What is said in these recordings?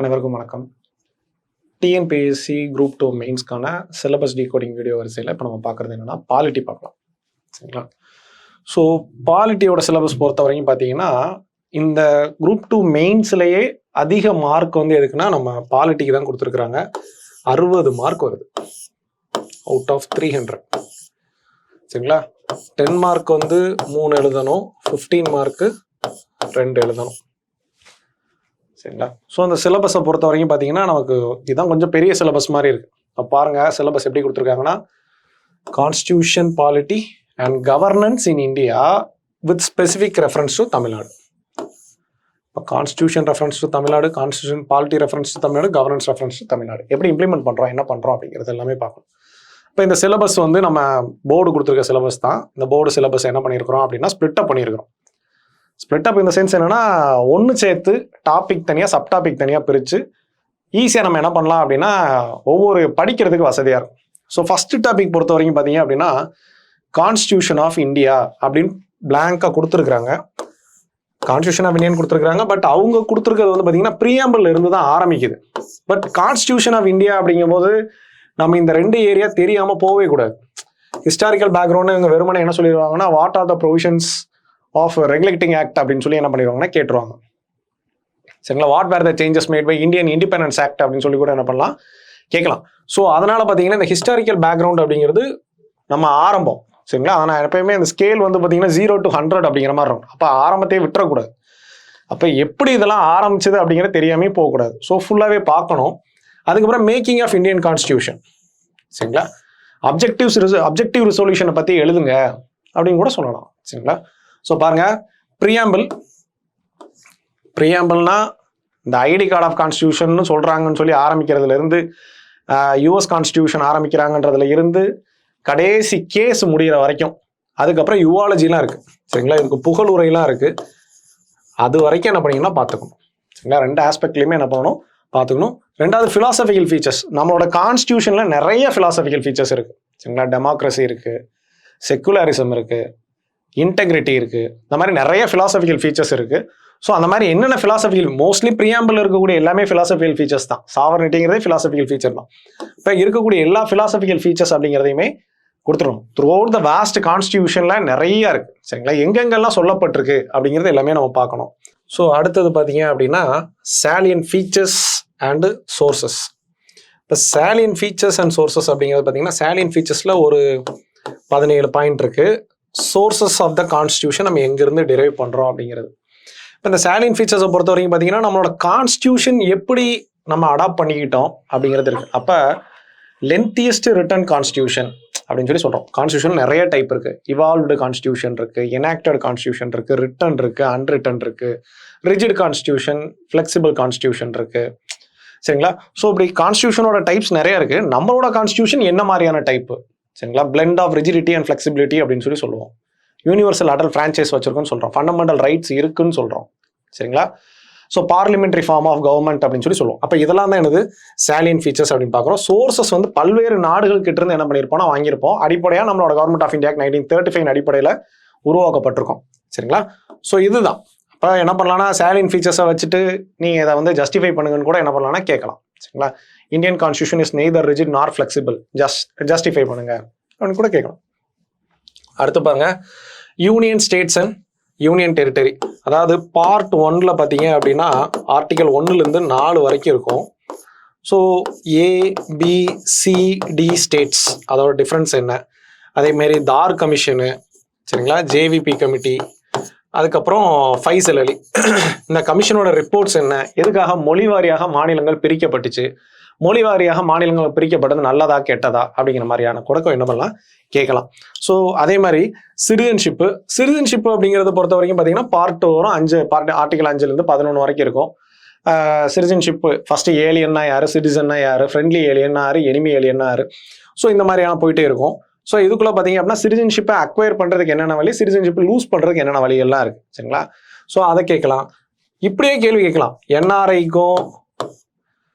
அனைவருக்கும் வணக்கம். TNPSC group 2 மெயின்ஸ்க்கான சிலபஸ் டீகோடிங் வீடியோ வரிசையில் இப்போ நம்ம பார்க்குறது என்னென்னா பாலிட்டி பார்க்கலாம். சரிங்களா? ஸோ பாலிட்டியோட சிலபஸ் பொறுத்த வரைக்கும் பார்த்தீங்கன்னா இந்த குரூப் 2 மெயின்ஸ்லேயே அதிக மார்க் வந்து எதுக்குன்னா நம்ம பாலிட்டிக்கு தான் கொடுத்துருக்குறாங்க. 60 மார்க் வருது அவுட் ஆஃப் 300. சரிங்களா? 10 மார்க் வந்து 3 எழுதணும், 15 மார்க்கு 2 எழுதணும். சரிங்களா? ஸோ அந்த சிலபஸை பொறுத்த வரைக்கும் பார்த்தீங்கன்னா நமக்கு இதுதான் கொஞ்சம் பெரிய சிலபஸ் மாதிரி இருக்குது. இப்போ பாருங்கள் சிலபஸ் எப்படி கொடுத்துருக்காங்கன்னா, constitution polity and governance in India with specific reference to Tamil Nadu. இப்போ constitution reference to Tamil Nadu, constitution polity reference to Tamil Nadu, governance reference to Tamil Nadu. எப்படி இம்ப்ளிமெண்ட் பண்ணுறோம், என்ன பண்ணுறோம் அப்படிங்கிறது எல்லாமே பார்க்கணும். இப்போ இந்த சிலபஸ் வந்து நம்ம போர்டு கொடுத்துருக்க சிலபஸ் தான். இந்த போர்டு சிலபஸ் என்ன பண்ணியிருக்கிறோம் அப்படின்னா ஸ்ப்ளிட்டப் பண்ணியிருக்கிறோம். ஸ்ப்ளிட்டப் இந்த சென்ஸ் என்னன்னா, ஒன்று சேர்த்து டாபிக் தனியாக சப் டாபிக் தனியாக பிரித்து ஈஸியாக நம்ம என்ன பண்ணலாம் அப்படின்னா ஒவ்வொரு படிக்கிறதுக்கு வசதியாக இருக்கும். ஸோ ஃபஸ்ட்டு டாபிக் பொறுத்த வரைக்கும் பார்த்தீங்க அப்படின்னா கான்ஸ்டியூஷன் ஆஃப் இந்தியா அப்படின்னு பிளாங்காக கொடுத்துருக்குறாங்க. கான்ஸ்டியூஷன் ஆஃப் இந்தியான்னு கொடுத்துருக்குறாங்க. பட் அவங்க கொடுத்துருக்கிறது வந்து பார்த்தீங்கன்னா ப்ரீஆம்பிள் இருந்து தான் ஆரம்பிக்குது. பட் கான்ஸ்டியூஷன் ஆஃப் இந்தியா அப்படிங்கும்போது நம்ம இந்த 2 ஏரியா தெரியாமல் போகவே கூடாது. ஹிஸ்டாரிக்கல் பேக்ரவுண்டு இவங்க வெறுமனே என்ன சொல்லிடுவாங்கன்னா, what are the provisions of regulating act அப்படின்னு சொல்லி என்ன பண்ணிடுவாங்கன்னா கேட்டுருவாங்க. சரிங்களா? What were the changes made by Indian independence act அப்படின்னு சொல்லி கூட என்ன பண்ணலாம், கேட்கலாம். ஸோ அதனால் பார்த்தீங்கன்னா இந்த ஹிஸ்டாரிக்கல் பேக்ரவுண்ட் அப்படிங்கிறது நம்ம ஆரம்பம். சரிங்களா? ஆனால் எப்பயுமே இந்த ஸ்கேல் வந்து பார்த்தீங்கன்னா 0 to 100 அப்படிங்கிற மாதிரி இருக்கும். அப்போ ஆரம்பத்தையே விட்டுறக்கூடாது. அப்போ எப்படி இதெல்லாம் ஆரம்பிச்சது அப்படிங்கிறது தெரியாமே போகக்கூடாது. ஸோ ஃபுல்லாகவே பார்க்கணும். அதுக்கப்புறம் மேக்கிங் ஆஃப் இந்தியன் கான்ஸ்டியூஷன். சரிங்களா? அப்ஜெக்டிவ் ரிசொல்யூஷனை பற்றி எழுதுங்க அப்படின்னு கூட சொல்லலாம். சரிங்களா? ஸோ பாருங்க, ப்ரீஆம்பிள்னா இந்த ஐடி கார்டு ஆஃப் கான்ஸ்டியூஷன் சொல்கிறாங்கன்னு சொல்லி ஆரம்பிக்கிறதுலேருந்து யூஎஸ் கான்ஸ்டியூஷன் ஆரம்பிக்கிறாங்கன்றதுல இருந்து கடைசி கேஸ் முடிகிற வரைக்கும், அதுக்கப்புறம் யுவாலஜிலாம் இருக்குது. சரிங்களா? இதுக்கு புகழுரைலாம் இருக்குது. அது வரைக்கும் என்ன பண்ணிங்கன்னா பார்த்துக்கணும். சரிங்களா? 2 ஆஸ்பெக்ட்லையுமே என்ன பண்ணணும், பார்த்துக்கணும். 2வது ஃபிலாசபிக்கல் ஃபீச்சர்ஸ். நம்மளோட கான்ஸ்டியூஷனில் நிறைய ஃபிலாசபிக்கல் ஃபீச்சர்ஸ் இருக்குது. சரிங்களா? டெமோக்ரஸி இருக்குது, செக்குலரிசம் இருக்குது, இன்டெகிரிட்டி இருக்குது. இந்த மாதிரி நிறைய ஃபிலாசபிக்கல் ஃபீச்சர்ஸ் இருக்குது. ஸோ அந்த மாதிரி என்னென்ன ஃபிலாசபிக்கல், மோஸ்ட்லி ப்ரீஆம்பிள் இருக்கக்கூடிய எல்லாமே ஃபிலாசபிக்கல் ஃபீச்சர்ஸ் தான். சாவர்னிட்டிங்கிறதே ஃபிலாசபிக்கல் ஃபீச்சர் தான். இப்போ இருக்கக்கூடிய எல்லா ஃபிலாசபிக்கல் ஃபீச்சர்ஸ் அப்படிங்கிறதையுமே கொடுத்துருவோம். த்ரூ அவுட் த வாஸ்ட் கான்ஸ்டியூஷனில் நிறைய இருக்குது. சரிங்களா? எங்கெங்கெல்லாம் சொல்லப்பட்டிருக்கு அப்படிங்கிறது எல்லாமே நம்ம பார்க்கணும். ஸோ அடுத்தது பார்த்தீங்க அப்படின்னா சாலியன்ட் ஃபீச்சர்ஸ் அண்டு சோர்சஸ். இப்போ சாலியன்ட் ஃபீச்சர்ஸ் அண்ட் சோர்சஸ் அப்படிங்கிறது பார்த்தீங்கன்னா சாலியன்ட் ஃபீச்சர்ஸில் ஒரு 17 பாயிண்ட் இருக்குது. சோர்சஸ் ஆஃப் த கான்ஸ்டியூஷன் நம்ம எங்கேருந்து டிரைவ் பண்ணுறோம் அப்படிங்கிறது. இப்போ இந்த சாலியன்ட் ஃபீச்சர்ஸை பொறுத்த வரைக்கும் பார்த்தீங்கன்னா நம்மளோட கான்ஸ்டியூஷன் எப்படி நம்ம அடாப்ட் பண்ணிக்கிட்டோம் அப்படிங்கிறது இருக்குது. அப்போ லென்த்தியஸ்ட் ரிட்டன் கான்ஸ்டியூஷன் அப்படின்னு சொல்லி சொல்கிறோம். கான்ஸ்டியூஷன் நிறைய டைப் இருக்குது. இவால்வ்டு கான்ஸ்டியூஷன் இருக்குது, எனாக்டட் கான்ஸ்டியூஷன் இருக்குது, ரிட்டன் இருக்குது, அன்ரிட்டன் இருக்குது, ரிஜிட் கான்ஸ்டியூஷன், ஃப்ளெக்சிபிள் கான்ஸ்டியூஷன் இருக்குது. சரிங்களா? ஸோ இப்படி கான்ஸ்டியூஷனோட டைப்ஸ் நிறைய இருக்குது. நம்மளோட கான்ஸ்டியூஷன் என்ன மாதிரியான டைப்பு? சரிங்களா? Blend of rigidity and flexibility அப்படின்னு சொல்லி சொல்லுவோம். யூனிவர்சல் அடல்ட் ஃப்ரான்ச்சைஸ் வச்சிருக்குன்னு சொல்கிறோம். ஃபண்டமெண்டல் ரைட்ஸ் இருக்குன்னு சொல்கிறோம். சரிங்களா? So parliamentary form of government அப்படின்னு சொல்லி சொல்லுவோம். அப்போ இதெல்லாம் தான் எனது சாலியன்ட் ஃபீச்சர்ஸ் அப்படின்னு பார்க்குறோம். சோர்சஸ் வந்து பல்வேறு நாடுகள் கிட்ட இருந்து என்ன பண்ணியிருப்போம்னா வாங்கியிருப்போம். அடிப்படையாக நம்மளோட கவர்மெண்ட் ஆஃப் இந்தியா 1935 அடிப்படையில் உருவாக்கப்பட்டிருக்கோம். சரிங்களா? ஸோ இதுதான். அப்போ என்ன பண்ணலாம்னா சாலியன்ட் ஃபீச்சர்ஸை வச்சுட்டு நீங்கள் இதை வந்து ஜஸ்டிஃபை பண்ணுங்கன்னு கூட என்ன பண்ணலாம்னா கேட்கலாம். சரிங்களா? Indian constitution is neither rigid நார் ஃப்ளெக்சிபிள், ஜஸ்டிஃபை பண்ணுங்க அப்படின்னு கூட கேட்கலாம். அடுத்து பாருங்க, union states and union territory. அதாவது பார்ட் 1ல் பார்த்தீங்க அப்படின்னா ஆர்டிகல் 1லேருந்து 4 வரைக்கும் இருக்கும். ஸோ ABCD ஸ்டேட்ஸ் அதோட டிஃப்ரென்ஸ் என்ன, அதேமாரி தார் கமிஷனு, சரிங்களா, ஜேவிபி கமிட்டி, அதுக்கப்புறம் ஃபைசல் அலி, இந்த கமிஷனோட ரிப்போர்ட்ஸ் என்ன, எதுக்காக மொழி வாரியாக மாநிலங்கள் பிரிக்கப்பட்டுச்சு, மொழி வாரியாக மாநிலங்கள் பிரிக்கப்பட்டது நல்லதா கெட்டதா அப்படிங்கிற மாதிரியான கூட என்ன பண்ணலாம் கேட்கலாம். ஸோ அதே மாதிரி சிட்டிசன்ஷிப்பு அப்படிங்கிறத பொறுத்த வரைக்கும் பார்த்தீங்கன்னா பார்ட் வரும். 5 பார்ட், ஆர்டிகல் 5லேருந்து 11 வரைக்கும் இருக்கும். சிட்டிசன்ஷிப்பு ஃபஸ்ட்டு ஏலியன்னா யார், சிட்டிசன்னா யார், ஃப்ரெண்ட்லி ஏலியன்னா யார், எனிமி ஏலியன்னா யார். ஸோ இந்த மாதிரியான போயிட்டே இருக்கும். ஸோ இதுக்குள்ளே பார்த்தீங்க அப்படின்னா சிட்டிசன்ஷிப்பை அக்வயர் பண்ணுறதுக்கு என்னென்ன வழி, சிட்டிசன்ஷிப்பை லூஸ் பண்ணுறதுக்கு என்னென்ன வழிகள்லாம் இருக்குது. சரிங்களா? ஸோ அதை கேட்கலாம். இப்படியே கேள்வி கேட்கலாம். NRIக்கும்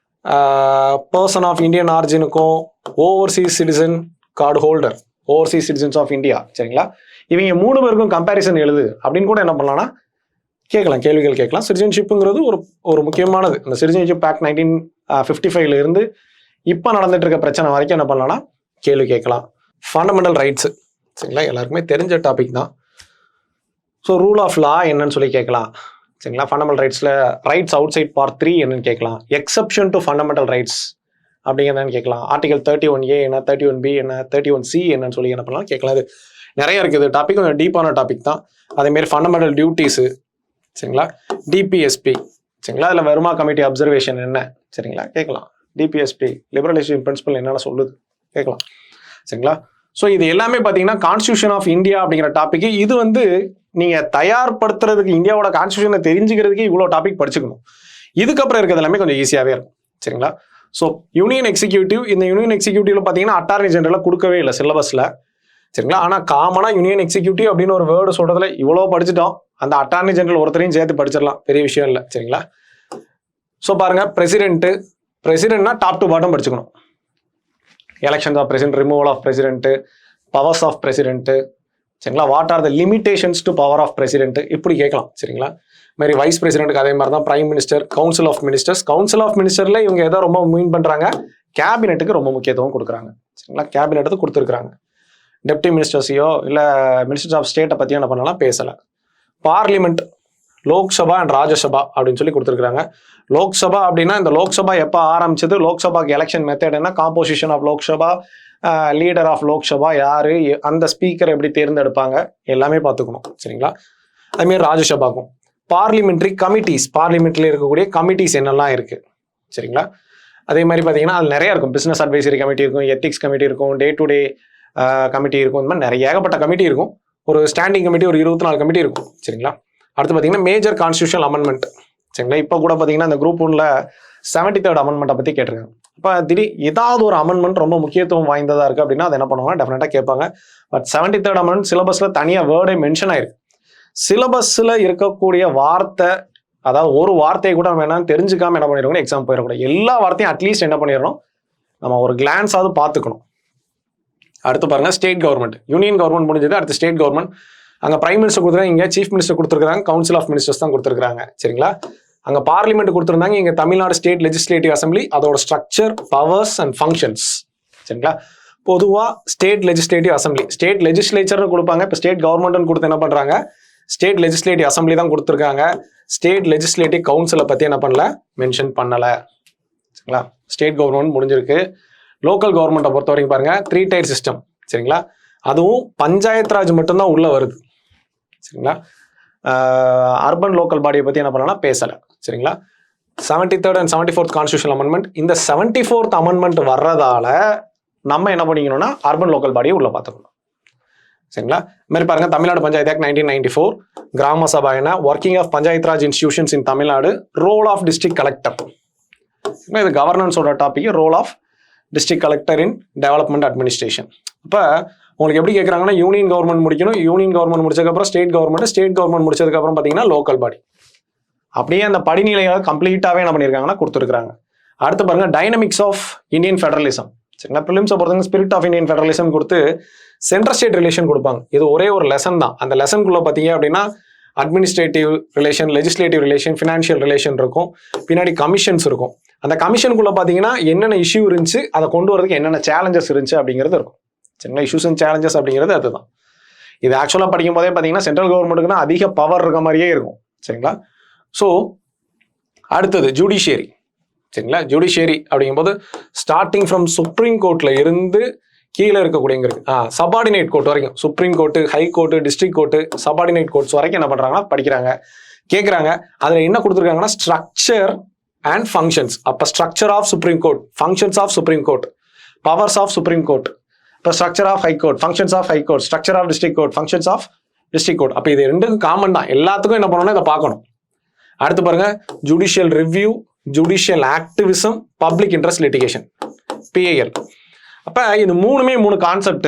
பர்சன் ஆஃப் இந்தியன் ஆரிஜினுக்கும் overseas citizen card holder, overseas citizens of India. சரிங்களா? இவங்க 3 பேருக்கும் கம்பேரிசன் எழுது அப்படின்னு கூட என்ன பண்ணலாம்னா கேட்கலாம், கேள்விகள் கேட்கலாம். சிட்டிசன்ஷிப்புங்கிறது ஒரு முக்கியமானது. இந்த சிட்டிசன்ஷிப் ஆக்ட் 1955 இருந்து இப்போ நடந்துட்டு இருக்க பிரச்சனை வரைக்கும் என்ன பண்ணலாம்னா கேள்வி கேட்கலாம். ஃபண்டமெண்டல் ரைட்ஸ் சரிங்களா, எல்லாருக்குமே தெரிஞ்ச டாபிக் தான். ஸோ ரூல் ஆஃப் லா என்னன்னு சொல்லி கேட்கலாம் சரிங்களா. ஃபண்டமெண்டல் ரைட்ஸில் ரைட்ஸ் அவுட் சைட் பார்ட் 3 என்னன்னு கேட்கலாம். எக்ஸப்ஷன் டு ஃபண்டமெண்டல் ரைட்ஸ் அப்படிங்கிறதான்னு கேட்கலாம். ஆர்டிகல் 31A என்ன, 31B என்ன, 31C என்னன்னு சொல்லி என்ன பண்ணலாம் கேட்கலாம். இது நிறைய இருக்குது. டாபிக் கொஞ்சம் டீப்பான டாபிக் தான். அதேமாரி ஃபண்டமெண்டல் டியூட்டிஸு சரிங்களா, டிபிஎஸ்பி சரிங்களா, அதில் வெர்மா கமிட்டி அப்சர்வேஷன் என்ன சரிங்களா கேட்கலாம். டிபிஎஸ்பி லிபரலைசேஷன் பிரின்சிபல் என்னென்ன சொல்லுது கேட்கலாம் சரிங்களா. ஸோ இது எல்லாமே பார்த்தீங்கன்னா கான்ஸ்டியூஷன் ஆஃப் இந்தியா அப்படிங்கிற டாபிக். இது வந்து நீங்கள் தயார்படுத்துறதுக்கு இந்தியாவோட கான்ஸ்டியூஷனை தெரிஞ்சுக்கிறதுக்கு இவ்வளோ டாபிக் படிச்சுக்கணும். இதுக்கப்புறம் இருக்கிறது எல்லாமே கொஞ்சம் ஈஸியாகவே இருக்கும் சரிங்களா. ஸோ யூனியன் எக்ஸிக்யூட்டிவ், இந்த யூனியன் எக்ஸிக்யூட்டிவ்ல பார்த்தீங்கன்னா அட்டார்னி ஜெனரலாக கொடுக்கவே இல்லை சிலபஸில் சரிங்களா. ஆனால் காமனாக யூனியன் எக்ஸிக்யூட்டிவ் அப்படின்னு ஒரு வேர்டு சொல்கிறதுல இவ்வளோ படிச்சுட்டோம். அந்த அட்டார்னி ஜெனரல் ஒருத்தரையும் சேர்த்து படிச்சிடலாம், பெரிய விஷயம் இல்லை சரிங்களா. ஸோ பாருங்க, பிரசிடென்ட்னா டாப் டு பாட்டம் படிச்சுக்கணும். Elections of president, removal of president, powers of president சரிங்களா, what are the limitations to power of president இப்படி கேட்கலாம் சரிங்களா. மாதிரி வைஸ் பிரசிடென்ட்க்கு அதே மாதிரி தான். Prime minister, council of ministers, council of மினிஸ்டர்ல இவங்க எதோ ரொம்ப மீன் பண்றாங்க, கேபினெட்டுக்கு ரொம்ப முக்கியத்துவம் கொடுக்குறாங்க சரிங்களா. கேபினெட்டுக்கு கொடுத்துருக்காங்க. டெப்டி மினிஸ்டர்ஸையோ இல்லை மினிஸ்டர்ஸ் ஆஃப் ஸ்டேட்டை பற்றியும் என்ன பண்ணலாம் பேசலை. பார்லிமெண்ட், லோக்சபா அண்ட் ராஜ்யசபா அப்படின்னு சொல்லி கொடுத்துருக்காங்க. லோக்சபா அப்படின்னா இந்த லோக்சபா எப்போ ஆரம்பிச்சது, லோக்சபாக்கு எலெக்ஷன் மெத்தட் என்ன, composition of Lok Sabha, leader of Lok Sabha யாரு, அந்த ஸ்பீக்கர் எப்படி தேர்ந்தெடுப்பாங்க எல்லாமே பார்த்துக்கணும் சரிங்களா. அதுமாரி ராஜ்யசபாக்கும் பார்லிமெண்ட்ரி கமிட்டிஸ், பார்லிமெண்ட்ல இருக்கக்கூடிய கமிட்டிஸ் என்னெல்லாம் இருக்கு சரிங்களா. அதே மாதிரி பார்த்தீங்கன்னா அது நிறைய இருக்கும். பிசினஸ் அட்வைசரி கமிட்டி இருக்கும், எத்திக்ஸ் கமிட்டி இருக்கும், டே டு டே கமிட்டி இருக்கும். இந்த மாதிரி நிறைய ஏகப்பட்ட கமிட்டி இருக்கும். ஒரு ஸ்டாண்டிங் கமிட்டி ஒரு 24 கமிட்டி இருக்கும் சரிங்களா. அடுத்து பார்த்தீங்கன்னா மேஜர் கான்ஸ்டியூஷன் அமெண்ட்மெண்ட் சரிங்களா. இப்போ கூட பார்த்தீங்கன்னா இந்த குரூப் 1ல 73rd அமெண்ட்மெண்ட்டை பற்றி கேட்டிருக்காங்க. இப்போ ஏதாவது ஒரு அமெண்ட்மெண்ட் ரொம்ப முக்கியத்துவம் வாய்ந்ததாக இருக்குது அப்படின்னா அதை என்ன பண்ணுவாங்க, டெஃபினட்டாக கேட்பாங்க. பட் 73rd அமெண்ட்மெண்ட் சிலபஸில் தனியாக வேர்டே மென்ஷன் ஆயிருக்கு. சிலபஸில் இருக்கக்கூடிய வார்த்தை, அதாவது ஒரு வார்த்தையை கூட நம்ம என்னன்னு தெரிஞ்சுக்காம என்ன பண்ணிடணும், எக்ஸாம் போயிடக்கூடாது. எல்லா வார்த்தையும் அட்லீஸ்ட் என்ன பண்ணிடணும், நம்ம ஒரு கிளான்ஸாவது பார்த்துக்கணும். அடுத்து பாருங்க, ஸ்டேட் கவர்மெண்ட். யூனியன் கவர்மெண்ட் முடிஞ்சது, அடுத்து ஸ்டேட் கவர்மெண்ட். அங்கே பிரைம் மினிஸ்டர் கொடுத்துருக்காங்க, இங்கே சீஃப் மினிஸ்டர் கொடுத்துருக்காங்க, கவுன்சில் ஆஃப் மினிஸ்டர்ஸ் தான் கொடுத்துருக்காங்க சரிங்களா. அங்கே பார்லிமெண்ட் கொடுத்துருந்தாங்க, இங்கே தமிழ்நாடு ஸ்டேட் லெஜிஸ்லேட்டிவ் அசம்பிளி, அதோட ஸ்ட்ரக்சர், பவர்ஸ் அண்ட் ஃபங்க்ஷன்ஸ் சரிங்களா. பொதுவாக ஸ்டேட் லெஜிஸ்லேட்டிவ் அசம்பிளி, ஸ்டேட் லெஜிஸ்லேச்சர்னு கொடுப்பாங்க. இப்போ ஸ்டேட் கவர்மெண்ட்னு கொடுத்து என்ன பண்ணுறாங்க, ஸ்டேட் லெஜிஸ்லேட்டிவ் அசம்பிளி தான் கொடுத்துருக்காங்க. ஸ்டேட் லெஜிஸ்லேட்டிவ் கவுன்சிலை பற்றி என்ன பண்ணல, மென்ஷன் பண்ணலை சரிங்களா. ஸ்டேட் கவர்மெண்ட் முடிஞ்சிருக்கு. லோக்கல் கவர்மெண்ட்டை பொறுத்த வரைக்கும் பாருங்க, 3 tier சிஸ்டம் சரிங்களா. அதுவும் பஞ்சாயத்து ராஜ் மட்டும்தான் உள்ள வருது சரிங்களா. அர்பன் லோக்கல் பாடியை பற்றி என்ன பண்ணலாம் பேசலை சரிங்களா. 73rd and 74th constitution amendment. இந்த 74th அமெண்ட்மெண்ட் வர்றதால நம்ம என்ன பண்ணிக்கணும்னா அர்பன் லோக்கல் பாடியை உள்ள பார்த்துக்கணும் சரிங்களா. இது மாதிரி பாருங்க, தமிழ்நாடு பஞ்சாயத்து ஆக்ட் 1994, கிராம சபா என்ன, working of panchayat raj institutions in Tamil Nadu, role of district collector. இது கவர்னன்ஸோட topic, role of district collector in development administration. இப்போ உங்களுக்கு எப்படி கேட்குறாங்கன்னா, யூனியன் கவர்மெண்ட் முடிக்கணும், யூனியன் கவர்மெண்ட் முடிச்சதுக்கப்புறம் ஸ்டேட் கவர்மெண்ட் முடிச்சதுக்கப்புறம் பார்த்தீங்கன்னா லோக்கல் பாடி. அப்படியே அந்த படிநிலையாக கம்ப்ளீட்டாகவே என்ன பண்ணியிருக்காங்கன்னா கொடுத்துருக்காங்க. அடுத்து பாருங்க, டைனமிக்ஸ் ஆஃப் இந்தியன் ஃபெடரலிசம் சரிங்களா. ப்ரிலிம்ஸை பொறுத்தவங்க ஸ்பிரிட் ஆஃப் இந்தியன் ஃபெடரலிசம் கொடுத்து சென்ட்ரல் ஸ்டேட் ரிலேஷன் கொடுப்பாங்க. இது ஒரே ஒரு லெசன் தான். அந்த லெசனுக்குள்ள பார்த்தீங்க அப்படின்னா administrative relation, legislative relation, financial relation இருக்கும், பின்னாடி கமிஷன்ஸ் இருக்கும். அந்த கமிஷனுக்குள்ள பார்த்தீங்கன்னா என்னென்ன இஷ்யூ இருந்துச்சு, அதை கொண்டு வரதுக்கு என்னென்ன சேலஞ்சஸ் இருந்துச்சு அப்படிங்கிறது இருக்கும் சரிங்களா. இஷ்யூஸ் அண்ட் சேலஞ்சஸ் அப்படிங்கிறது அதுதான். இது ஆக்சுவலாக படிக்கும் போதே பார்த்தீங்கன்னா சென்ட்ரல் கவர்மெண்ட்டுக்கு தான் அதிக பவர் இருக்க மாதிரியே இருக்கும் சரிங்களா. ஸோ அடுத்தது ஜுடிஷியரி சரிங்களா. ஜுடிஷியரி அப்படிங்கும்போது ஸ்டார்டிங் ஃப்ரம் சுப்ரீம் கோர்ட்ல இருந்து கீழே இருக்கக்கூடியங்க சபார்டினேட் கோர்ட் வரைக்கும், supreme court, high court, district court, subordinate courts வரைக்கும் என்ன பண்றாங்கன்னா படிக்கிறாங்க, கேட்குறாங்க. அதில் என்ன கொடுத்துருக்காங்கன்னா ஸ்ட்ரக்சர் அண்ட் ஃபங்க்ஷன்ஸ். அப்போ structure of supreme court, functions of supreme court, powers of supreme court, இப்போ structure of high court, functions of high court, structure of district court, functions of district court. அப்போ இது ரெண்டுக்கும் common தான், எல்லாத்துக்கும் என்ன பண்ணணும் இதை பார்க்கணும். அடுத்து பாருங்க, judicial review, judicial activism, public interest litigation, PIL. அப்போ இது மூணுமே 3 கான்செப்ட்.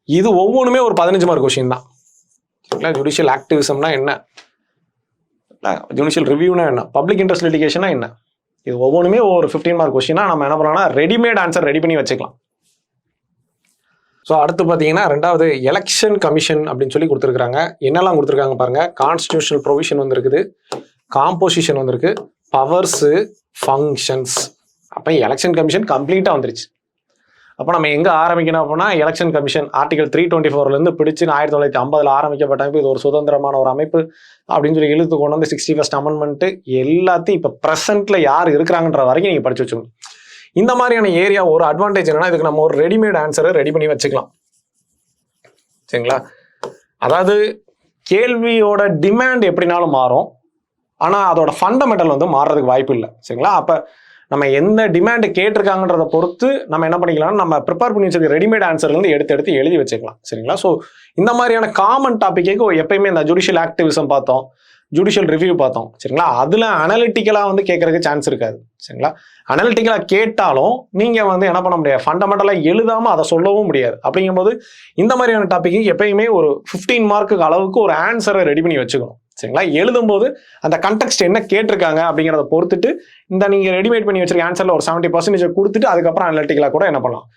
இது ஒவ்வொன்றுமே ஒரு 15 மார்க் கொஸ்டின் தான். ஜுடிஷியல் ஆக்டிவிசம்னா என்ன, ஜுடிஷியல் ரிவ்யூனா என்ன, பப்ளிக் இன்ட்ரெஸ்ட் லிட்டிகேஷனா என்ன, இது ஒவ்வொன்றுமே ஒரு 15 மார்க் கொஸ்டினா நம்ம என்ன பண்ணலாம்னா ரெடிமேட் ஆன்சர் ரெடி பண்ணி வச்சுக்கலாம். ஸோ அடுத்து பார்த்தீங்கன்னா ரெண்டாவது எலெக்ஷன் கமிஷன் அப்படின்னு சொல்லி கொடுத்துருக்காங்க. என்னெல்லாம் கொடுத்துருக்காங்க பாருங்க. கான்ஸ்டியூஷனல் ப்ரொவிஷன் வந்திருக்குது, காம்போசிஷன் வந்திருக்கு, பவர்ஸு, ஃபங்க்ஷன்ஸ். அப்போ எலெக்ஷன் கமிஷன் கம்ப்ளீட்டாக வந்துருச்சு. அப்போ நம்ம எங்கே ஆரம்பிக்கணும் அப்படின்னா எலெக்ஷன் கமிஷன் ஆர்டிகல் 324 பிடிச்சு 1950 ஆரம்பிக்கப்பட்ட அமைப்பு. இது ஒரு சுதந்திரமான ஒரு அமைப்பு அப்படின்னு சொல்லி இழுத்து கொண்டு வந்து 61st அமெண்ட்மெண்ட் எல்லாத்தையும் இப்போ ப்ரெசென்ட்ல யார் இருக்கிறாங்கன்ற வரைக்கும் நீங்கள் படிச்சு வச்சுக்கணும். இந்த மாதிரியான ஏரியா ஒரு அட்வான்டேஜ் என்னன்னா, இதுக்கு நம்ம ஒரு ரெடிமேட் ஆன்சரை ரெடி பண்ணி வச்சுக்கலாம். சரிங்களா? அதாவது கேள்வியோட டிமாண்ட் எப்படினாலும் மாறும், ஆனால் அதோட ஃபண்டமெண்டல் வந்து மாறுறதுக்கு வாய்ப்பு இல்லை. சரிங்களா? அப்போ நம்ம எந்த டிமாண்டு கேட்டிருக்காங்கன்றதை பொறுத்து நம்ம என்ன பண்ணிக்கலாம், நம்ம ப்ரிப்பேர் பண்ணி வச்சிருக்க ரெடிமேட் ஆன்சர்லேருந்து எடுத்து எழுதி வச்சுக்கலாம். சரிங்களா? ஸோ இந்த மாதிரியான காமன் டாப்பிக்கு எப்பயுமே இந்த ஜுடிஷியல் ஆக்டிவிசம் பார்த்தோம், ஜுடிஷியல் ரிவ்யூ பார்த்தோம். சரிங்களா? அதில் அனலிட்டிக்கலாக வந்து கேட்கறதுக்கு சான்ஸ் இருக்காது. சரிங்களா? அனலிட்டிக்கலாக கேட்டாலும் நீங்கள் வந்து என்ன பண்ண முடியாது, ஃபண்டமெண்டலாக எழுதாமல் அதை சொல்லவும் முடியாது. அப்படிங்கும்போது இந்த மாதிரியான டாப்பிக்கு எப்பயுமே ஒரு 15 மார்க்குக்கு அளவுக்கு ஒரு ஆன்சரை ரெடி பண்ணி வச்சுக்கணும். சரிங்களா? எழுதும்போது அந்த கண்டெக்ஸ்ட் என்ன கேட்டிருக்காங்க அப்படிங்கிறத பொறுத்துட்டு இந்த நீங்கள் ரெடிமேட் பண்ணி வச்சிருக்க ஆன்சரில் ஒரு 70% கொடுத்துட்டு அதுக்கப்புறம் அனலிட்டிக்கலாக கூட என்ன பண்ணலாம்,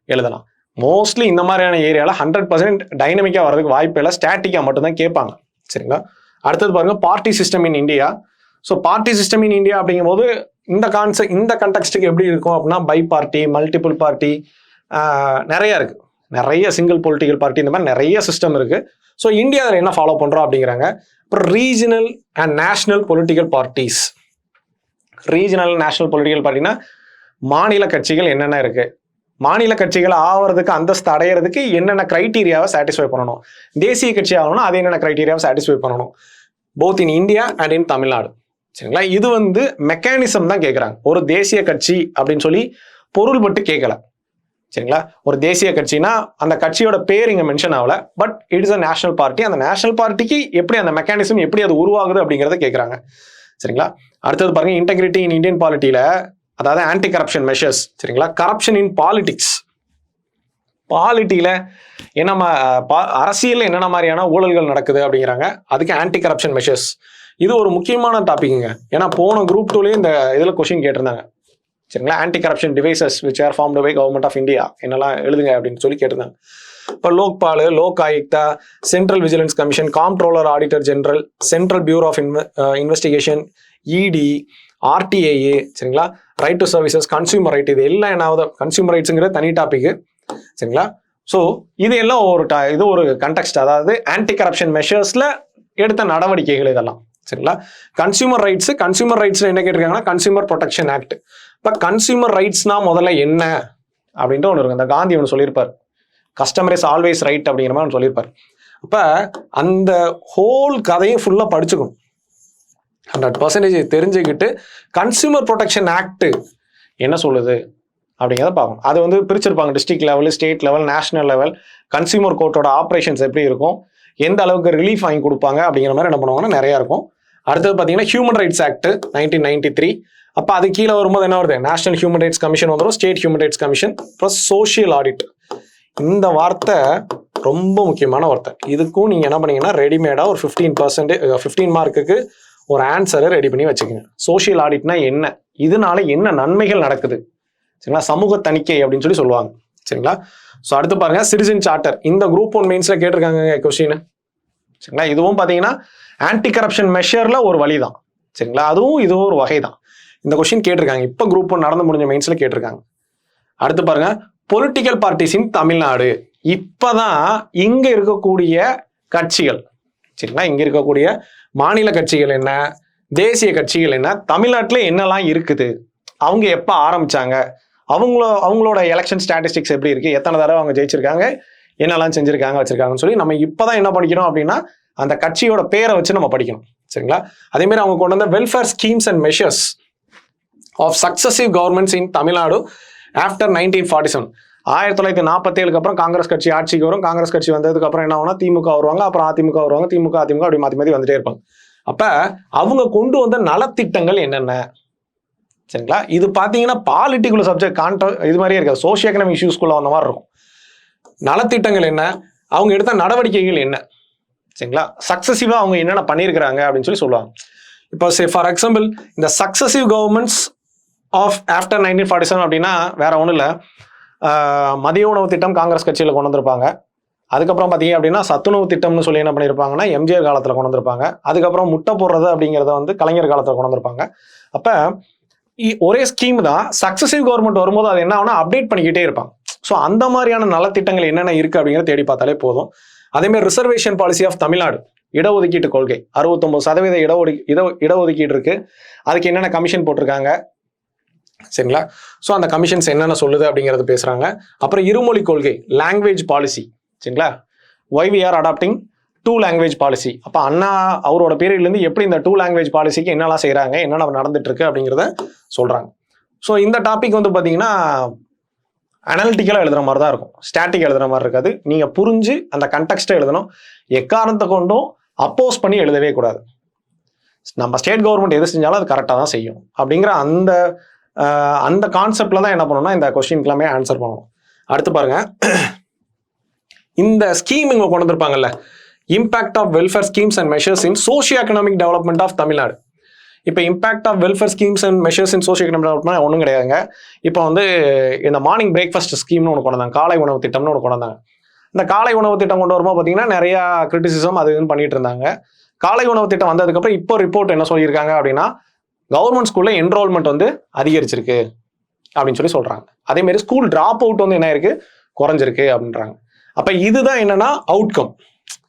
எழுதலாம். மோஸ்ட்லி இந்த மாதிரியான ஏரியாவில் 100% டைனமிக்காக வரதுக்கு வாய்ப்பு இல்லை, ஸ்டாட்டிக்காக மட்டும்தான் கேட்பாங்க. சரிங்களா? அடுத்தது பாருங்க, party system in India. So party system in India அப்படிங்கும்போது இந்த கண்டெக்ஸ்ட்டுக்கு எப்படி இருக்கும் அப்படின்னா, பை பார்ட்டி, மல்டிபிள் பார்ட்டி, நிறைய இருக்கு, நிறைய சிங்கிள் பொலிட்டிக்கல் பார்ட்டி, இந்த மாதிரி நிறைய சிஸ்டம் இருக்கு. ஸோ இந்தியாவில் என்ன ஃபாலோ பண்றோம் அப்படிங்கிறாங்க. அப்புறம் regional and national political parties. Regional national political பார்ட்டினா மாநில கட்சிகள் என்னென்ன இருக்கு, மாநில கட்சிகள் ஆகிறதுக்கு அந்தஸ்து அடையிறதுக்கு என்னென்ன கிரைட்டீரியாவை சாட்டிஸ்ஃபை பண்ணணும், தேசிய கட்சி ஆகணும்னா அது என்னென்ன கிரைட்டீரியாவை சாட்டிஸ்ஃபை பண்ணணும், both in India and in Tamil Nadu. சரிங்களா? இது வந்து மெக்கானிசம் தான் கேட்குறாங்க. ஒரு தேசிய கட்சி அப்படின்னு சொல்லி பொருள் பட்டு கேட்கல. சரிங்களா? ஒரு தேசிய கட்சினா அந்த கட்சியோட பேர் இங்கே மென்ஷன் ஆகல, but it is a national party. அந்த நேஷனல் பார்ட்டிக்கு எப்படி அந்த மெக்கானிசம் எப்படி அது உருவாகுது அப்படிங்கிறத கேட்குறாங்க. சரிங்களா? அடுத்தது பாருங்க, இன்டெகிரிட்டி இன் இந்தியன் பாலிட்டியில, அதாவது ஆன்டி கரப்ஷன் மெஷர்ஸ். சரிங்களா? Corruption in politics. பாலிட்டியில என்ன அரசியல் என்னென்ன மாதிரியான ஊழல்கள் நடக்குது அப்படிங்கிறாங்க, அதுக்கு ஆன்டி கரப்ஷன் மெஷர்ஸ். இது ஒரு முக்கியமான டாபிக்ங்க. ஏன்னா போன குரூப் 2லயே இந்த இதில் கொஸ்டின் கேட்டிருந்தாங்க. சரிங்களா? Anti corruption devices which are formed by government of India என்னெல்லாம் எழுதுங்க அப்படின்னு சொல்லி கேட்டிருந்தாங்க. இப்போ Lokpal, Lok Ayukta, central vigilance commission, comptroller auditor general, central bureau of investigation, ED, RTAA. சரிங்களா? Right to services, consumer right, இது எல்லாம் என்னாவது கன்சியூமர் ரைட்ஸுங்கிற தனி டாபிக். சரிங்களா? ஸோ இது எல்லாம் இது ஒரு கண்டெக்ஸ்ட், அதாவது ஆன்டி கரப்ஷன் மெஷர்ஸ்ல எடுத்த நடவடிக்கைகள் இதெல்லாம். சரிங்களா? கன்சியூமர் ரைட்ஸ்ல என்ன கேட்டிருக்காங்கன்னா கன்சியூமர் ப்ரொடெக்ஷன் ஆக்ட். இப்போ கன்சியூமர் ரைட்ஸ்னா முதல்ல என்ன அப்படின்ட்டு ஒன்று இருக்கு. இந்த காந்தி ஒன்று சொல்லியிருப்பார், கஸ்டமர் இஸ் ஆல்வேஸ் ரைட் அப்படிங்கிற மாதிரி ஒன்று சொல்லியிருப்பார். அப்போ அந்த ஹோல் கதையும் ஃபுல்லாக படிச்சுக்கணும், 100% தெரிஞ்சுக்கிட்டு கன்சியூமர் ப்ரொடெக்ஷன் ஆக்ட் என்ன சொல்லுது அப்படிங்கிறத பார்க்கணும். அது வந்து பிரிச்சிருப்பாங்க, district level, state level, national level, consumer கோர்ட்டோட ஆப்ரேஷன்ஸ் எப்படி இருக்கும், எந்த அளவுக்கு ரிலீஃப் வாங்கி கொடுப்பாங்க அப்படிங்கிற மாதிரி என்ன பண்ணுவாங்கன்னா நிறையா இருக்கும். அடுத்தது பார்த்தீங்கன்னா ஹியூமன் ரைட்ஸ் ஆக்ட் 1993. அப்போ அது கீழே வரும்போது என்ன வருது, நேஷனல் ஹியூமன் ரைட்ஸ் கமிஷன் வந்துடும், state human rights commission, plus social audit. இந்த வார்த்தை ரொம்ப முக்கியமான வார்த்தை. இதுக்கும் நீங்கள் என்ன பண்ணீங்கன்னா ரெடிமேடாக ஒரு 15 மார்க்குக்கு ஒரு ஆன்சரை ரெடி பண்ணி வச்சுக்கோங்க. சோஷியல் ஆடிட்னா என்ன, இதனால என்ன நன்மைகள் நடக்குது, சரிங்களா? சமூக தணிக்கை அப்படின்னு சொல்லி சொல்லுவாங்க. சரிங்களா? ஸோ அடுத்து பாருங்க, சிட்டிசன் சார்ட்டர். இந்த குரூப் 1 மெயின்ஸ்ல கேட்டிருக்காங்க கொஸ்டின். சரிங்களா? இதுவும் பார்த்தீங்கன்னா ஆன்டி கரப்ஷன் மெஷர்ல ஒரு வழி தான். சரிங்களா? இதுவும் ஒரு வகை தான். இந்த கொஸ்டின் கேட்டிருக்காங்க, இப்போ குரூப் 1 நடந்து முடிஞ்ச மெயின்ஸ்ல கேட்டிருக்காங்க. அடுத்து பாருங்க, பொலிட்டிக்கல் பார்ட்டிஸ் இன் தமிழ்நாடு. இப்பதான் இங்க இருக்கக்கூடிய கட்சிகள், சரிங்களா, இங்க இருக்கக்கூடிய மாநில கட்சிகள் என்ன, தேசிய கட்சிகள் என்ன, தமிழ்நாட்டில் என்னெல்லாம் இருக்குது, அவங்க எப்போ ஆரம்பிச்சாங்க, அவங்களோட எலெக்ஷன் ஸ்டாட்டிஸ்டிக்ஸ் எப்படி இருக்கு, எத்தனை தடவை அவங்க ஜெயிச்சிருக்காங்க, என்னெல்லாம் செஞ்சிருக்காங்க வச்சிருக்காங்கன்னு சொல்லி நம்ம இப்பதான் என்ன படிக்கணும் அப்படின்னா அந்த கட்சியோட பேரை வச்சு நம்ம படிக்கணும். சரிங்களா? அதே மாதிரி அவங்க கொண்டு வந்த welfare schemes and measures of successive governments in Tamil Nadu after 1947. 1947 அப்புறம் காங்கிரஸ் கட்சி ஆட்சிக்கு வரும். காங்கிரஸ் கட்சி வந்ததுக்கு அப்புறம் என்ன ஆகும்னா திமுக வருவாங்க, அப்புறம் அதிமுக வருவாங்க, திமுக அப்படி மாற்றி மாற்றி வந்துட்டே இருப்பாங்க. அப்ப அவங்க கொண்டு வந்த நலத்திட்டங்கள் என்னென்ன, சரிங்களா? இது பார்த்தீங்கன்னா பாலிட்டிக்குள்ள சப்ஜெக்ட் இது மாதிரியே இருக்காது, சோஷியோ எக்கனாமிக் இஷ்யூஸ்குள்ள வந்த மாதிரி இருக்கும். நலத்திட்டங்கள் என்ன, அவங்க எடுத்த நடவடிக்கைகள் என்ன, சரிங்களா, சக்சசிவா அவங்க என்னென்ன பண்ணியிருக்கிறாங்க அப்படின்னு சொல்லி சொல்லுவாங்க. இப்போ ஃபார் எக்ஸாம்பிள் இந்த சக்சசிவ் கவர்மெண்ட்ஸ் ஆஃப் ஆஃப்டர் 1947 அப்படின்னா வேற ஒன்றும் இல்லை, மதிய உணவு திட்டம் காங்கிரஸ் கட்சியில் கொண்டு வந்திருப்பாங்க. அதுக்கப்புறம் பார்த்தீங்க அப்படின்னா சத்துணவு திட்டம்னு சொல்லி என்ன பண்ணியிருப்பாங்கன்னா எம்ஜிஆர் காலத்தில் கொண்டு வந்திருப்பாங்க. அதுக்கப்புறம் முட்டை போடுறது அப்படிங்கிறத வந்து கலைஞர் காலத்தில் கொண்டு வந்திருப்பாங்க. அப்போ ஒரே ஸ்கீம் தான், சக்சஸிவ் கவர்மெண்ட் வரும்போது அது என்ன ஆகுனா அப்டேட் பண்ணிக்கிட்டே இருப்பாங்க. ஸோ அந்த மாதிரியான நலத்திட்டங்கள் என்னென்ன இருக்குது அப்படிங்கிறத தேடி பார்த்தாலே போதும். அதேமாதிரி ரிசர்வேஷன் பாலிசி ஆஃப் தமிழ்நாடு, இடஒதுக்கீட்டு கொள்கை 69% இடஒதுக்கீடு இருக்கு. அதுக்கு என்னென்ன கமிஷன் போட்டிருக்காங்க சரிங்களா? ஸோ அந்த கமிஷன்ஸ் என்னென்ன சொல்லுது அப்படிங்கிறது பேசுறாங்க. அப்புறம் இருமொழி கொள்கை, லாங்குவேஜ் பாலிசி சரிங்களா? Why we are adopting 2 language policy. அப்போ அண்ணா அவரோட பீரியட்லேருந்து எப்படி இந்த 2 லாங்குவேஜ் பாலிசிக்கு என்னெல்லாம் செய்கிறாங்க, என்னென்ன நடந்துட்டு இருக்கு அப்படிங்கிறத சொல்றாங்க. ஸோ இந்த டாபிக் வந்து பார்த்தீங்கன்னா அனாலிட்டிக்கலாக எழுதுற மாதிரி தான் இருக்கும், ஸ்டாட்டிக் எழுதுற மாதிரி இருக்காது. நீங்கள் புரிஞ்சு அந்த கண்டெக்ஸ்ட்டை எழுதணும். எக்காரணத்தை கொண்டும் அப்போஸ் பண்ணி எழுதவே கூடாது. நம்ம ஸ்டேட் கவர்மெண்ட் எது செஞ்சாலும் அது கரெக்டாக தான் செய்யும் அப்படிங்கிற அந்த கான்செப்டில் தான் என்ன பண்ணணும்னா இந்த கொஸ்டின் எல்லாமே ஆன்சர் பண்ணணும். அடுத்து பாருங்க, இந்த ஸ்கீம் இங்கே கொண்டு வந்திருப்பாங்கல்ல, impact of welfare schemes and measures in socio economic development of Tamil Nadu. இப்போ impact of welfare schemes and measures in socio economic development ஒன்றும் கிடையாதுங்க. இப்போ வந்து இந்த மார்னிங் பிரேக்ஃபாஸ்ட் ஸ்கீம்னு ஒன்று கொண்டு வந்தாங்க, காலை உணவு திட்டம்னு ஒன்று கொண்டு வந்தாங்க. இந்த காலை உணவு திட்டம் கொண்டு வரும்போது பார்த்தீங்கன்னா நிறையா கிரிட்டிசிசம் அது இதுன்னு பண்ணிட்டு இருந்தாங்க. காலை உணவு திட்டம் வந்ததுக்கப்புறம் இப்போ ரிப்போர்ட் என்ன சொல்லியிருக்காங்க அப்படின்னா, கவர்மெண்ட் ஸ்கூலில் என்ரோல்மெண்ட் வந்து அதிகரிச்சிருக்கு அப்படின்னு சொல்லி சொல்கிறாங்க. அதேமாரி ஸ்கூல் ட்ராப் அவுட் வந்து என்ன இருக்கு, குறைஞ்சிருக்கு அப்படின்றாங்க. அப்போ இதுதான் என்னன்னா அவுட்கம்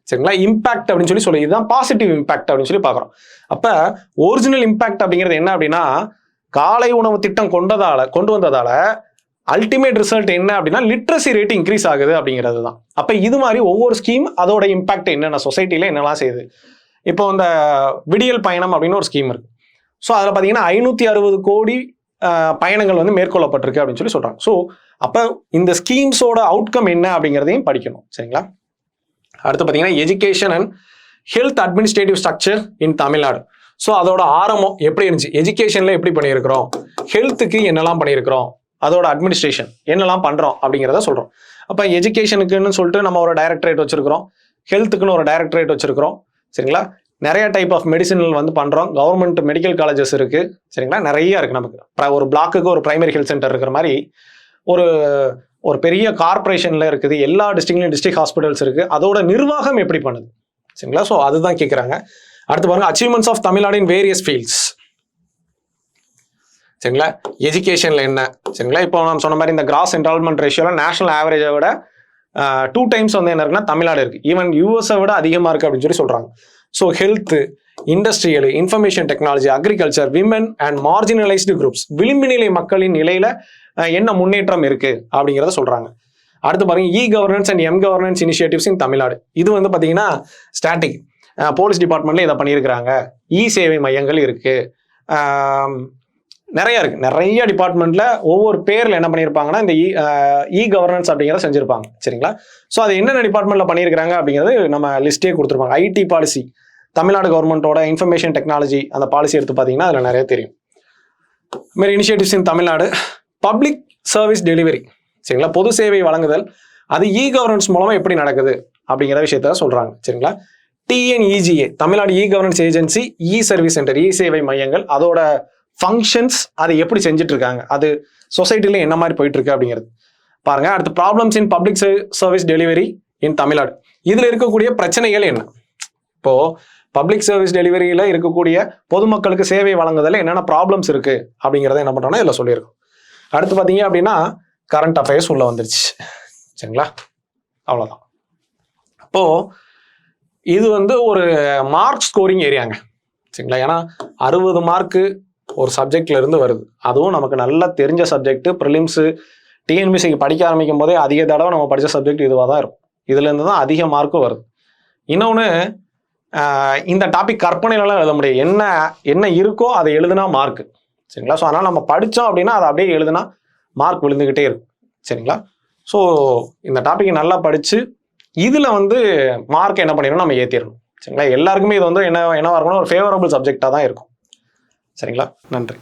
சரிங்களா, இம்பாக்ட் அப்படின்னு சொல்லி இதுதான் பாசிட்டிவ் இம்பாக்ட் அப்படின்னு சொல்லி பார்க்குறோம். அப்போ ஒரிஜினல் இம்பாக்ட் அப்படிங்கிறது என்ன அப்படின்னா, காலை உணவு திட்டம் கொண்டு வந்ததால அல்டிமேட் ரிசல்ட் என்ன அப்படின்னா லிட்ரஸி ரேட் இன்க்ரீஸ் ஆகுது அப்படிங்கிறது தான். அப்போ இது மாதிரி ஒவ்வொரு ஸ்கீம் அதோட இம்பாக்ட் என்னென்ன சொசைட்டியில் என்னெல்லாம் செய்யுது. இப்போ இந்த விடியல் பயணம் அப்படின்னு ஒரு ஸ்கீம் இருக்கு. ஸோ அதில் பார்த்தீங்கன்னா 560 கோடி பயணங்கள் வந்து மேற்கொள்ளப்பட்டிருக்கு அப்படின்னு சொல்லி சொல்கிறாங்க. ஸோ அப்போ இந்த ஸ்கீம்ஸோட அவுட்கம் என்ன அப்படிங்கிறதையும் படிக்கணும் சரிங்களா. அடுத்து பார்த்தீங்கன்னா education and health administrative structure in Tamil Nadu. So அதோட ஆரம்பம் எப்படி இருந்துச்சு, எஜுகேஷனில் எப்படி பண்ணியிருக்கிறோம், ஹெல்த்துக்கு என்னெல்லாம் பண்ணியிருக்கிறோம், அதோட அட்மினிஸ்ட்ரேஷன் என்னெல்லாம் பண்ணுறோம் அப்படிங்கிறத சொல்கிறோம். அப்போ எஜுகேஷனுக்குன்னு சொல்லிட்டு நம்ம ஒரு டைரக்டரேட் வச்சுருக்கிறோம், ஹெல்த்துக்குன்னு ஒரு டைரக்டரேட் வச்சுருக்கிறோம் சரிங்களா. நிறைய டைப் ஆஃப் மெடிசினல் வந்து பண்ணுறோம், கவர்மெண்ட் மெடிக்கல் காலேஜஸ் இருக்குது சரிங்களா, நிறைய இருக்குது. நமக்கு ஒரு பிளாக்குக்கு ஒரு பிரைமரி ஹெல்த் சென்டர் இருக்கிற மாதிரி ஒரு பெரிய கார்பரேஷனில் இருக்குது, எல்லா டிஸ்ட்ரிக்ட்லையும் டிஸ்ட்ரிக்ட் ஹாஸ்பிட்டல்ஸ் இருக்குது. அதோட நிர்வாகம் எப்படி பண்ணுது சரிங்களா. ஸோ அதுதான் கேட்குறாங்க. அடுத்து பாருங்க, achievements of Tamil Nadu in various fields சரிங்களா. எஜுகேஷனில் என்ன சரிங்களா, இப்போ நம்ம சொன்ன மாதிரி இந்த கிராஸ் என்ரோல்மெண்ட் ரேஷியோவில் நேஷனல் ஆவரேஜை விட 2 டைம்ஸ் வந்து என்ன இருக்குன்னா தமிழ்நாடு இருக்குது. ஈவன் யூஎஸை விட அதிகமாக இருக்குது அப்படின்னு சொல்லி சொல்கிறாங்க. So health, industrial, information technology, agriculture, women and marginalised groups, விளிம்பு நிலை மக்களின் நிலையில என்ன முன்னேற்றம் இருக்கு அப்படிங்கிறத சொல்றாங்க. அடுத்து பாருங்க, e governance and M governance initiatives in Tamil Nadu. இது வந்து பார்த்தீங்கன்னா ஸ்டாட்டிக், போலீஸ் டிபார்ட்மெண்ட்ல இதை பண்ணியிருக்கிறாங்க. இ சேவை மையங்கள் இருக்கு, நிறைய இருக்கு. நிறைய டிபார்ட்மெண்ட்ல ஒவ்வொரு பேர்ல என்ன பண்ணியிருப்பாங்கன்னா இந்த இ கவர்னன்ஸ் அப்படிங்கிறத செஞ்சிருப்பாங்க சரிங்களா. ஸோ அது என்னென்ன டிபார்ட்மெண்ட்ல பண்ணியிருக்கிறாங்க அப்படிங்கிறது நம்ம லிஸ்டே கொடுத்துருப்பாங்க. ஐடி பாலிசி, தமிழ்நாடு கவர்மெண்ட்டோட இன்ஃபர்மேஷன் டெக்னாலஜி அந்த பாலிசி எடுத்து பார்த்தீங்கன்னா அதில் நிறைய தெரியும். இதுமாதிரி initiatives in Tamil Nadu. Public service delivery சரிங்களா, பொது சேவை வழங்குதல், அது இ கவர்னன்ஸ் மூலமா எப்படி நடக்குது அப்படிங்கிற விஷயத்த சொல்றாங்க சரிங்களா. TNEGA, Tamil Nadu e governance agency, e service centre, e சேவை மையங்கள், அதோட ஃபங்க்ஷன்ஸ் அதை எப்படி செஞ்சுட்டு இருக்காங்க, அது சொசைட்டில என்ன மாதிரி போயிட்டு இருக்கு அப்படிங்கிறது பாருங்க. அடுத்து problems in public service delivery இன் தமிழ்நாடு. இதுல இருக்கக்கூடிய பிரச்சனைகள் என்ன, இப்போ பப்ளிக் சர்வீஸ் டெலிவரியில இருக்கக்கூடிய பொதுமக்களுக்கு சேவை வழங்குதல் என்னென்ன ப்ராப்ளம்ஸ் இருக்கு அப்படிங்கிறத என்ன பண்றோம்னா இதில் சொல்லியிருக்கோம். அடுத்து பார்த்தீங்க அப்படின்னா கரண்ட் அஃபேர்ஸ் உள்ள வந்துருச்சு சரிங்களா. அவ்வளோதான். அப்போ இது வந்து ஒரு மார்க் ஸ்கோரிங் ஏரியாங்க சரிங்களா. ஏன்னா 60 மார்க்கு ஒரு சப்ஜெக்ட்ல இருந்து வருது, அதுவும் நமக்கு நல்லா தெரிஞ்ச சப்ஜெக்ட். ப்ரிலிம்ஸு டிஎன்பிசிக்கு படிக்க ஆரம்பிக்கும் போதே அதிக தடவை நம்ம படித்த சப்ஜெக்ட் இதுவாக தான் இருக்கும். இதுலேருந்து தான் அதிக மார்க்கும் வருது. இன்னொன்று, இந்த டாபிக் கற்பனையிலலாம் எழுத முடியும், என்ன இருக்கோ அதை எழுதுனா மார்க்கு சரிங்களா. ஸோ அதனால் நம்ம படித்தோம் அப்படின்னா அதை அப்படியே எழுதுனா மார்க் விழுந்துக்கிட்டே இருக்கும் சரிங்களா. ஸோ இந்த டாப்பிக்கை நல்லா படித்து இதில் வந்து மார்க் என்ன பண்ணிடணும், நம்ம ஏற்றிடணும் சரிங்களா. எல்லாருக்குமே இது வந்து என்னவாக இருக்கணும், ஒரு ஃபேவரபிள் சப்ஜெக்டாக தான் இருக்கும் சரிங்களா. நன்றி.